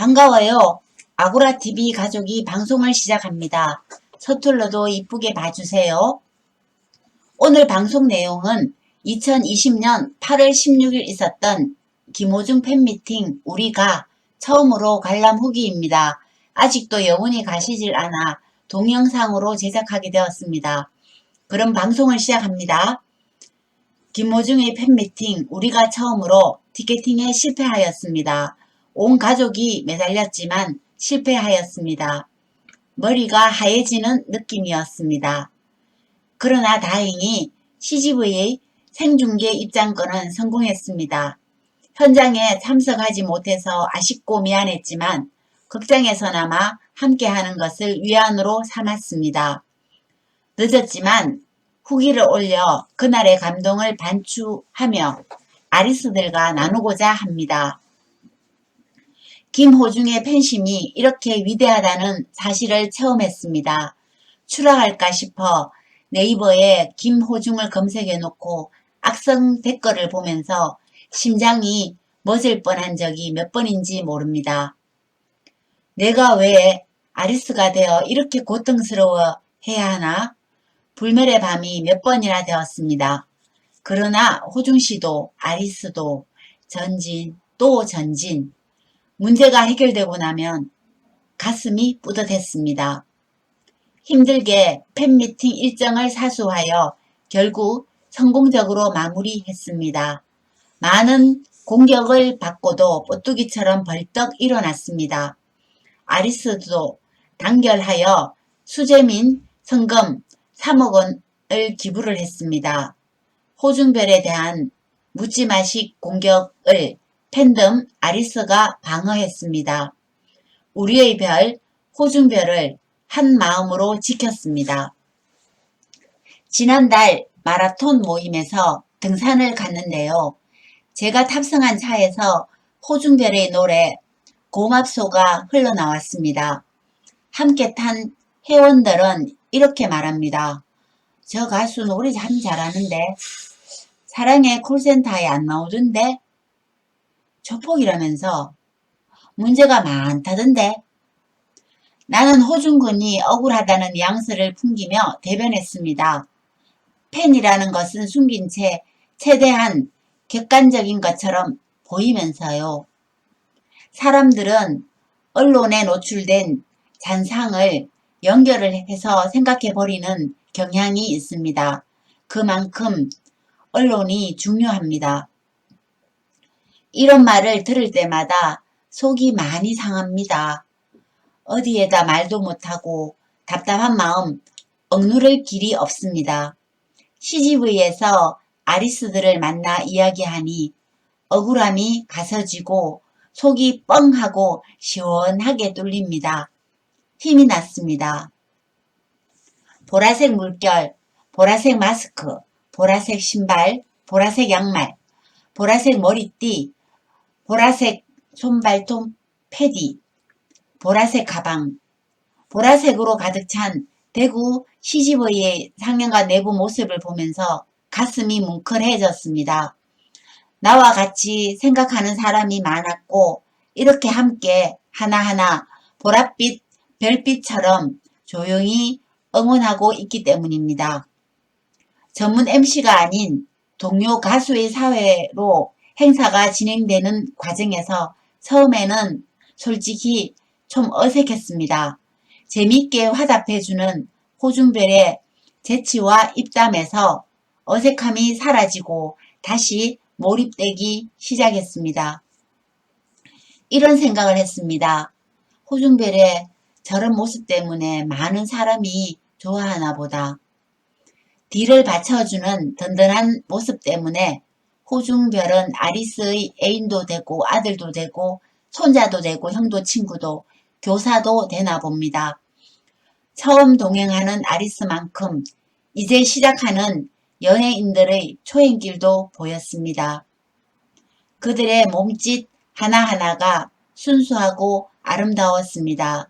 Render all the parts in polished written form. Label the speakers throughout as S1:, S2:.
S1: 반가워요. 아고라TV 가족이 방송을 시작합니다. 서툴러도 이쁘게 봐주세요. 오늘 방송 내용은 2020년 8월 16일 있었던 김호중 팬미팅 우리가 처음으로 관람 후기입니다. 아직도 여운이 가시질 않아 동영상으로 제작하게 되었습니다. 그럼 방송을 시작합니다. 김호중의 팬미팅 우리가 처음으로 티켓팅에 실패하였습니다. 온 가족이 매달렸지만 실패하였습니다. 머리가 하얘지는 느낌이었습니다. 그러나 다행히 CGV의 생중계 입장권은 성공했습니다. 현장에 참석하지 못해서 아쉽고 미안했지만 극장에서나마 함께하는 것을 위안으로 삼았습니다. 늦었지만 후기를 올려 그날의 감동을 반추하며 아리스들과 나누고자 합니다. 김호중의 팬심이 이렇게 위대하다는 사실을 체험했습니다. 추락할까 싶어 네이버에 김호중을 검색해놓고 악성 댓글을 보면서 심장이 멎을 뻔한 적이 몇 번인지 모릅니다. 내가 왜 아리스가 되어 이렇게 고통스러워 해야 하나? 불멸의 밤이 몇 번이나 되었습니다. 그러나 호중씨도 아리스도 전진 또 전진. 문제가 해결되고 나면 가슴이 뿌듯했습니다. 힘들게 팬미팅 일정을 사수하여 결국 성공적으로 마무리했습니다. 많은 공격을 받고도 뽀뚜기처럼 벌떡 일어났습니다. 아리스도 단결하여 수재민 성금 3억 원을 기부를 했습니다. 호중별에 대한 묻지마식 공격을 팬덤 아리스가 방어했습니다. 우리의 별 호중별을 한 마음으로 지켰습니다. 지난달 마라톤 모임에서 등산을 갔는데요. 제가 탑승한 차에서 호중별의 노래 고맙소가 흘러나왔습니다. 함께 탄 회원들은 이렇게 말합니다. 저 가수 노래 참 잘하는데 사랑의 콜센터에 안 나오던데 조폭이라면서 문제가 많다던데. 나는 호중군이 억울하다는 뉘앙스를 풍기며 대변했습니다. 팬이라는 것은 숨긴 채 최대한 객관적인 것처럼 보이면서요. 사람들은 언론에 노출된 잔상을 연결을 해서 생각해버리는 경향이 있습니다. 그만큼 언론이 중요합니다. 이런 말을 들을 때마다 속이 많이 상합니다. 어디에다 말도 못하고 답답한 마음 억누를 길이 없습니다. CGV에서 아리스들을 만나 이야기하니 억울함이 가서지고 속이 뻥하고 시원하게 뚫립니다. 힘이 났습니다. 보라색 물결, 보라색 마스크, 보라색 신발, 보라색 양말, 보라색 머리띠, 보라색 손발톱 패디, 보라색 가방, 보라색으로 가득 찬 대구 CGV의 상영관 내부 모습을 보면서 가슴이 뭉클해졌습니다. 나와 같이 생각하는 사람이 많았고 이렇게 함께 하나하나 보랏빛 별빛처럼 조용히 응원하고 있기 때문입니다. 전문 MC가 아닌 동료 가수의 사회로 행사가 진행되는 과정에서 처음에는 솔직히 좀 어색했습니다. 재미있게 화답해주는 호중별의 재치와 입담에서 어색함이 사라지고 다시 몰입되기 시작했습니다. 이런 생각을 했습니다. 호중별의 저런 모습 때문에 많은 사람이 좋아하나 보다. 뒤를 받쳐주는 든든한 모습 때문에 호중별은 아리스의 애인도 되고 아들도 되고 손자도 되고 형도 친구도 교사도 되나 봅니다. 처음 동행하는 아리스만큼 이제 시작하는 연예인들의 초행길도 보였습니다. 그들의 몸짓 하나하나가 순수하고 아름다웠습니다.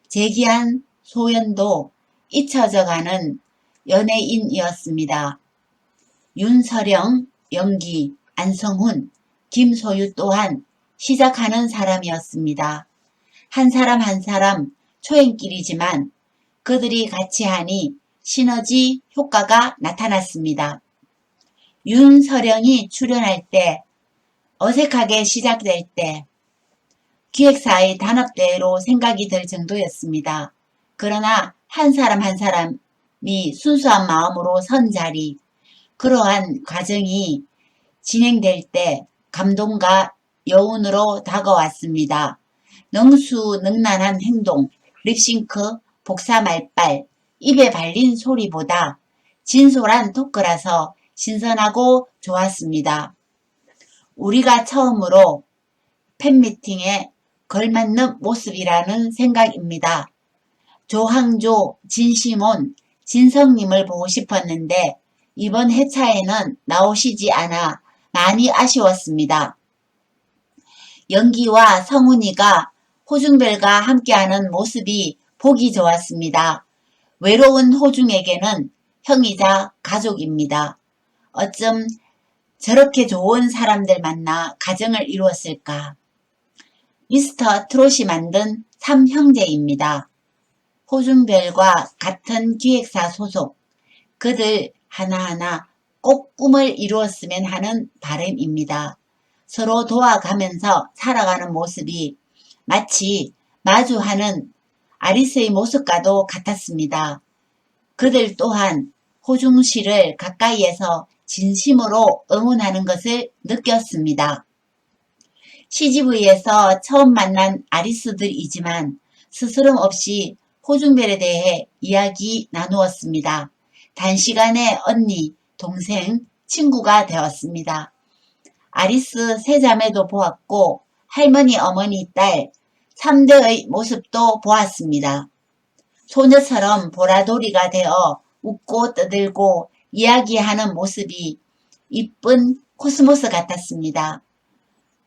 S1: 재기한 소연도 잊혀져가는 연예인이었습니다. 윤서령, 연기, 안성훈, 김소유 또한 시작하는 사람이었습니다. 한 사람 한 사람 초행길이지만 그들이 같이 하니 시너지 효과가 나타났습니다. 윤서령이 출연할 때, 어색하게 시작될 때 기획사의 단합대회로 생각이 들 정도였습니다. 그러나 한 사람 한 사람이 순수한 마음으로 선 자리, 그러한 과정이 진행될 때 감동과 여운으로 다가왔습니다. 능수능란한 행동, 립싱크, 복사말빨, 입에 발린 소리보다 진솔한 토크라서 신선하고 좋았습니다. 우리가 처음으로 팬미팅에 걸맞는 모습이라는 생각입니다. 조항조, 진시몬, 진성님을 보고 싶었는데 이번 회차에는 나오시지 않아 많이 아쉬웠습니다. 연기와 성훈이가 호중별과 함께하는 모습이 보기 좋았습니다. 외로운 호중에게는 형이자 가족입니다. 어쩜 저렇게 좋은 사람들 만나 가정을 이루었을까. 미스터 트롯이 만든 3형제입니다. 호중별과 같은 기획사 소속, 그들 하나하나 꼭 꿈을 이루었으면 하는 바람입니다. 서로 도와가면서 살아가는 모습이 마치 마주하는 아리스의 모습과도 같았습니다. 그들 또한 호중 씨를 가까이에서 진심으로 응원하는 것을 느꼈습니다. CGV에서 처음 만난 아리스들이지만 스스럼 없이 호중별에 대해 이야기 나누었습니다. 단시간에 언니, 동생, 친구가 되었습니다. 아리스 세자매도 보았고 할머니, 어머니, 딸 3대의 모습도 보았습니다. 소녀처럼 보라돌이가 되어 웃고 떠들고 이야기하는 모습이 이쁜 코스모스 같았습니다.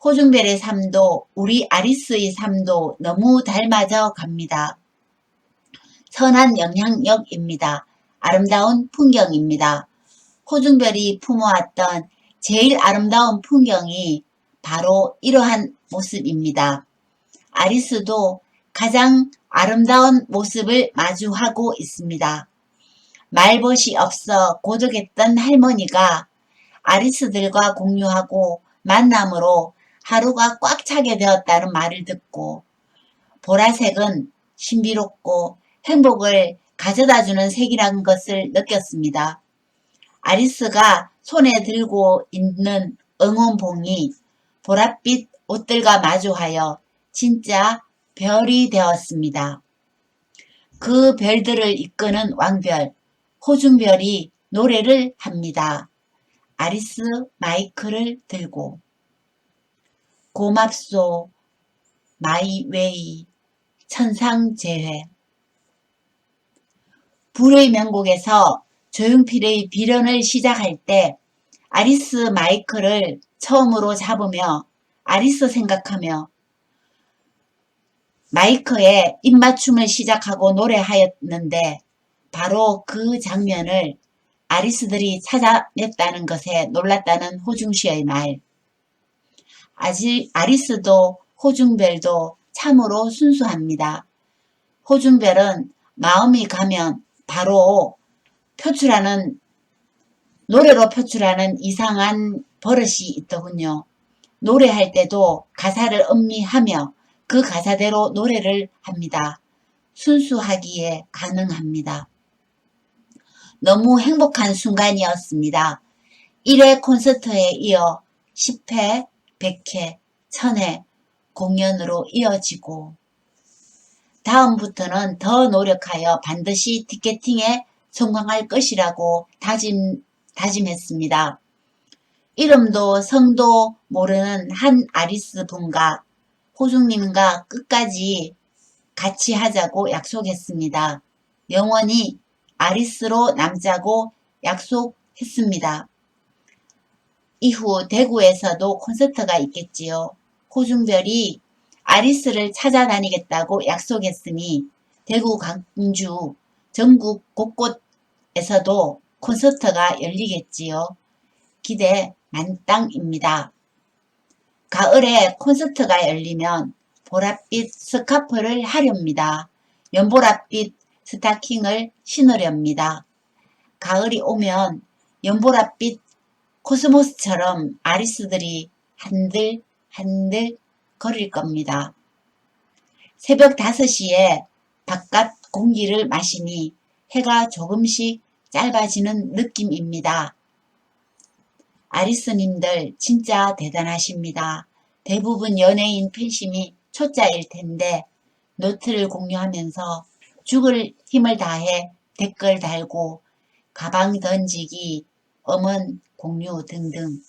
S1: 호중별의 삶도 우리 아리스의 삶도 너무 닮아져 갑니다. 선한 영향력입니다. 아름다운 풍경입니다. 호중별이 품어왔던 제일 아름다운 풍경이 바로 이러한 모습입니다. 아리스도 가장 아름다운 모습을 마주하고 있습니다. 말벗이 없어 고독했던 할머니가 아리스들과 공유하고 만남으로 하루가 꽉 차게 되었다는 말을 듣고 보라색은 신비롭고 행복을 가져다주는 색이라는 것을 느꼈습니다. 아리스가 손에 들고 있는 응원봉이 보랏빛 옷들과 마주하여 진짜 별이 되었습니다. 그 별들을 이끄는 왕별, 호중별이 노래를 합니다. 아리스 마이크를 들고 고맙소 마이웨이 천상재회. 불의 명곡에서 조용필의 비련을 시작할 때 아리스 마이크를 처음으로 잡으며 아리스 생각하며 마이크에 입맞춤을 시작하고 노래하였는데 바로 그 장면을 아리스들이 찾아냈다는 것에 놀랐다는 호중씨의 말. 아리스도 호중별도 참으로 순수합니다. 호중별은 마음이 가면 바로 노래로 표출하는 이상한 버릇이 있더군요. 노래할 때도 가사를 음미하며 그 가사대로 노래를 합니다. 순수하기에 가능합니다. 너무 행복한 순간이었습니다. 1회 콘서트에 이어 10회, 100회, 1000회 공연으로 이어지고 다음부터는 더 노력하여 반드시 티켓팅에 성공할 것이라고 다짐했습니다. 이름도 성도 모르는 한 아리스 분과 호중님과 끝까지 같이 하자고 약속했습니다. 영원히 아리스로 남자고 약속했습니다. 이후 대구에서도 콘서트가 있겠지요. 호중별이 아리스를 찾아다니겠다고 약속했으니 대구, 광주, 전국 곳곳에서도 콘서트가 열리겠지요. 기대 만땅입니다. 가을에 콘서트가 열리면 보랏빛 스카프를 하렵니다. 연보랏빛 스타킹을 신으렵니다. 가을이 오면 연보랏빛 코스모스처럼 아리스들이 한들한들 거릴 겁니다. 새벽 5시에 바깥 공기를 마시니 해가 조금씩 짧아지는 느낌입니다. 아리스님들 진짜 대단하십니다. 대부분 연예인 팬심이 초짜일 텐데 노트를 공유하면서 죽을 힘을 다해 댓글 달고 가방 던지기, 음원 공유 등등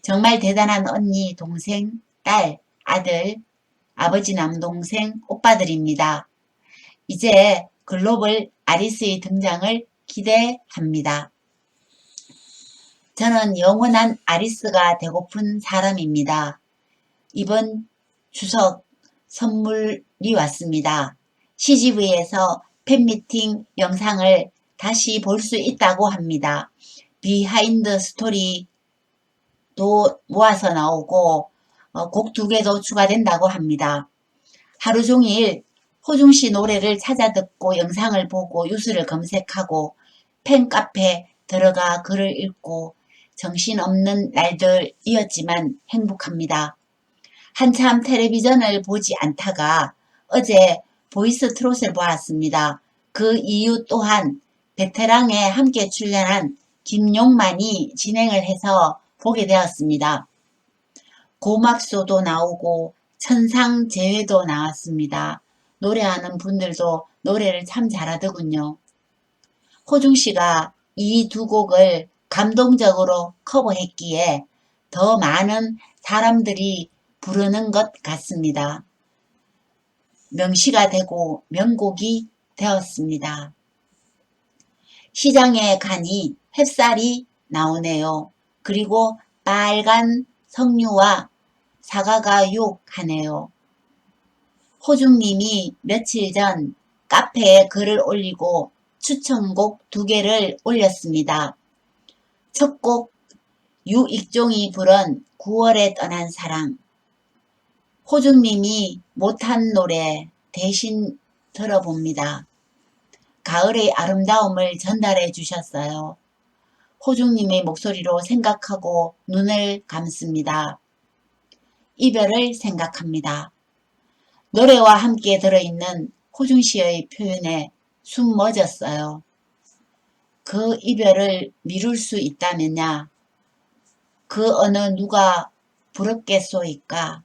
S1: 정말 대단한 언니, 동생, 딸, 아들, 아버지, 남동생, 오빠들입니다. 이제 글로벌 아리스의 등장을 기대합니다. 저는 영원한 아리스가 되고픈 사람입니다. 이번 추석 선물이 왔습니다. CGV에서 팬미팅 영상을 다시 볼 수 있다고 합니다. 비하인드 스토리도 모아서 나오고 곡 2개도 추가된다고 합니다. 하루 종일 호중씨 노래를 찾아 듣고 영상을 보고 뉴스를 검색하고 팬카페 들어가 글을 읽고 정신없는 날들이었지만 행복합니다. 한참 텔레비전을 보지 않다가 어제 보이스 트롯을 보았습니다. 그 이유 또한 베테랑에 함께 출연한 김용만이 진행을 해서 보게 되었습니다. 고막소도 나오고 천상재회도 나왔습니다. 노래하는 분들도 노래를 참 잘하더군요. 호중씨가 이 2곡을 감동적으로 커버했기에 더 많은 사람들이 부르는 것 같습니다. 명시가 되고 명곡이 되었습니다. 시장에 가니 햅쌀이 나오네요. 그리고 빨간 석류와 사과가 유혹하네요. 호중님이 며칠 전 카페에 글을 올리고 추천곡 2개를 올렸습니다. 첫 곡 유익종이 부른 9월에 떠난 사랑. 호중님이 못한 노래 대신 들어봅니다. 가을의 아름다움을 전달해 주셨어요. 호중님의 목소리로 생각하고 눈을 감습니다. 이별을 생각합니다. 노래와 함께 들어있는 호중씨의 표현에 숨 멎었어요. 그 이별을 미룰 수 있다면야 그 어느 누가 부럽겠소이까.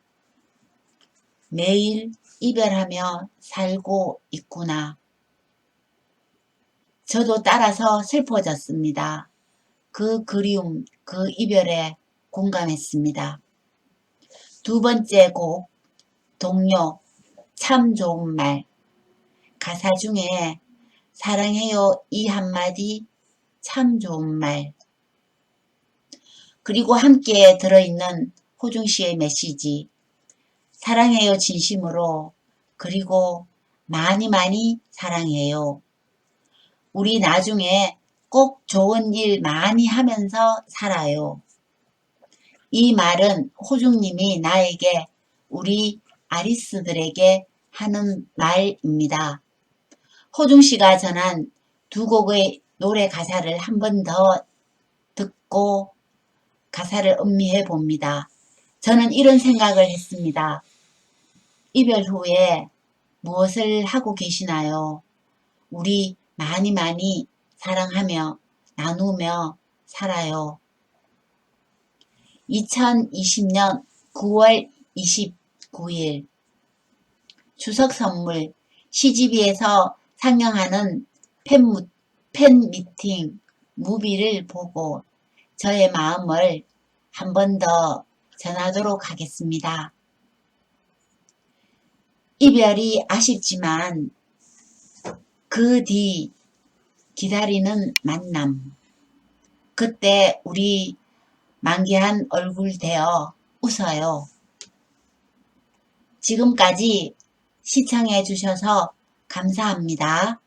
S1: 매일 이별하며 살고 있구나. 저도 따라서 슬퍼졌습니다. 그 그리움, 그 이별에 공감했습니다. 2번째 곡 동료 참 좋은 말. 가사 중에 사랑해요 이 한마디 참 좋은 말. 그리고 함께 들어있는 호중씨의 메시지. 사랑해요 진심으로. 그리고 많이 많이 사랑해요. 우리 나중에 꼭 좋은 일 많이 하면서 살아요. 이 말은 호중님이 나에게 우리 아리스들에게 하는 말입니다. 호중씨가 전한 2곡의 노래 가사를 한 번 더 듣고 가사를 음미해 봅니다. 저는 이런 생각을 했습니다. 이별 후에 무엇을 하고 계시나요? 우리 많이 많이 사랑하며 나누며 살아요. 2020년 9월 29일 추석 선물 CGV에서 상영하는 팬미팅 무비를 보고 저의 마음을 한 번 더 전하도록 하겠습니다. 이별이 아쉽지만 그 뒤 기다리는 만남. 그때 우리 만개한 얼굴 되어 웃어요. 지금까지 시청해 주셔서 감사합니다.